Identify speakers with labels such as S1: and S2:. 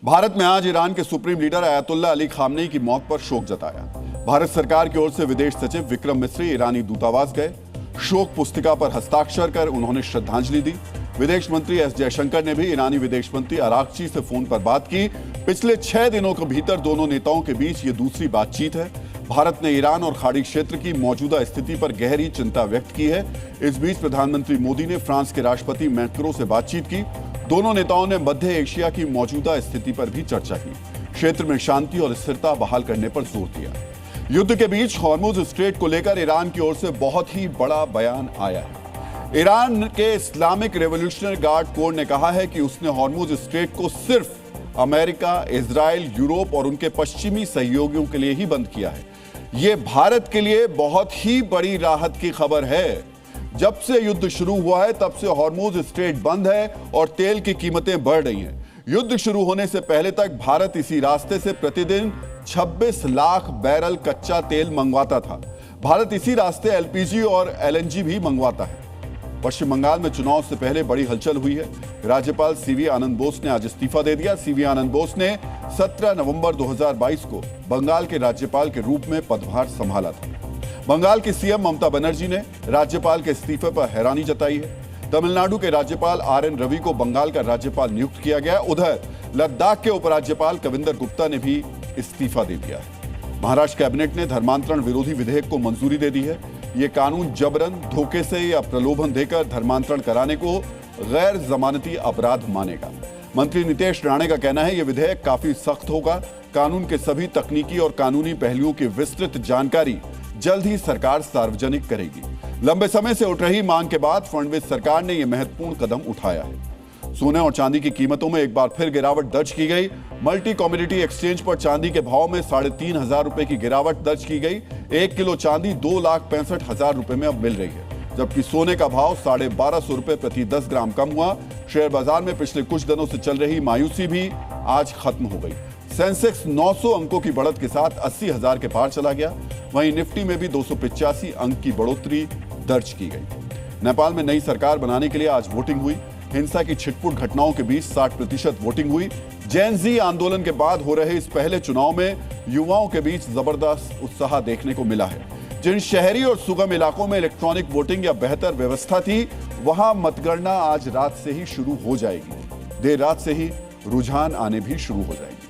S1: भारत में आज ईरान के supreme leader Ayatollah Ali Khamenei की मौत पर शोक जताया। भारत सरकार की ओर से विदेश सचिव विक्रम मिस्री ईरानी दूतावास गए। शोक पुस्तिका पर हस्ताक्षर कर उन्होंने श्रद्धांजलि दी। विदेश मंत्री एस जयशंकर ने भी ईरानी विदेश मंत्री अरागची से फोन पर बात की। पिछले 6 दिनों के भीतर दोनों नेताओं के बीच ये दूसरी बातचीत है। भारत ने ईरान और खाड़ी क्षेत्र की मौजूदा स्थिति पर गहरी चिंता व्यक्त की है। इस बीच प्रधानमंत्री मोदी ने फ्रांस के राष्ट्रपति मैक्रों से बातचीत की। दोनों नेताओं ने मध्य एशिया की मौजूदा स्थिति पर भी चर्चा की। क्षेत्र में शांति और स्थिरता बहाल करने पर जोर दिया। युद्ध के बीच हॉर्मुज स्ट्रेट को लेकर ईरान की ओर से बहुत ही बड़ा बयान आया है। ईरान के इस्लामिक रेवोल्यूशनरी गार्ड कोर ने कहा है कि उसने हॉर्मुज स्ट्रेट को सिर्फ अमेरिका, इजराइल, यूरोप और उनके पश्चिमी सहयोगियों के लिए ही बंद किया है। यह भारत के लिए बहुत ही बड़ी राहत की खबर है। जब से युद्ध शुरू हुआ है तब से हॉर्मुज स्ट्रेट बंद है और तेल की कीमतें बढ़ रही हैं। युद्ध शुरू होने से पहले तक भारत इसी रास्ते से प्रतिदिन 26 लाख बैरल कच्चा तेल मंगवाता था। भारत इसी रास्ते एलपीजी और एलएनजी भी मंगवाता है। पश्चिम बंगाल में चुनाव से पहले बड़ी हलचल हुई है। राज्यपाल सीवी आनंद बोस ने आज इस्तीफा दे दिया। सीवी आनंद बोस ने 17 नवंबर 2022 को बंगाल के राज्यपाल के रूप में पदभार संभाला था। बंगाल की सीएम ममता बनर्जी ने राज्यपाल के इस्तीफे पर हैरानी जताई है। तमिलनाडु के राज्यपाल आरएन रवि को बंगाल का राज्यपाल नियुक्त किया गया। उधर लद्दाख के उपराज्यपाल कविंदर गुप्ता ने भी इस्तीफा दे दिया है। महाराष्ट्र कैबिनेट ने धर्मांतरण विरोधी विधेयक को मंजूरी दे दी है। यह कानून जबरन, धोखे से या प्रलोभन देकर धर्मांतरण कराने को गैर जमानती अपराध मानेगा। मंत्री नितेश राणे का कहना है यह विधेयक काफी सख्त होगा। कानून के सभी तकनीकी और कानूनी पहलुओं की विस्तृत जानकारी जल्द ही सरकार सार्वजनिक करेगी। लंबे समय से उठ रही मांग के बाद फडणवीस सरकार ने यह महत्वपूर्ण कदम उठाया है। सोने और चांदी की कीमतों में एक बार फिर गिरावट दर्ज की गई। मल्टी कमोडिटी एक्सचेंज पर चांदी के भाव में 3,500 रुपए की गिरावट दर्ज की गई। 1 किलो चांदी 2,65,000 रुपए में अब मिल रही है, जबकि सोने का भाव 1,250 रुपए प्रति 10 ग्राम कम हुआ। शेयर बाजार में पिछले कुछ दिनों से चल रही मायूसी भी आज खत्म हो गई। सेंसेक्स 900 अंकों की बढ़त के साथ 80,000 के पार चला गया। वहीं निफ्टी में भी 285 अंक की बढ़ोतरी दर्ज की गई। नेपाल में नई सरकार बनाने के लिए आज वोटिंग हुई। हिंसा की छिटपुट घटनाओं के बीच 60% वोटिंग हुई। जेन ज़ी आंदोलन के बाद हो रहे इस पहले चुनाव में युवाओं के बीच जबरदस्त उत्साह देखने को मिला है। जिन शहरी और सुगम इलाकों में इलेक्ट्रॉनिक वोटिंग या बेहतर व्यवस्था थी, वहां मतगणना आज रात से ही शुरू हो जाएगी। देर रात से ही रुझान आने भी शुरू हो जाएंगे।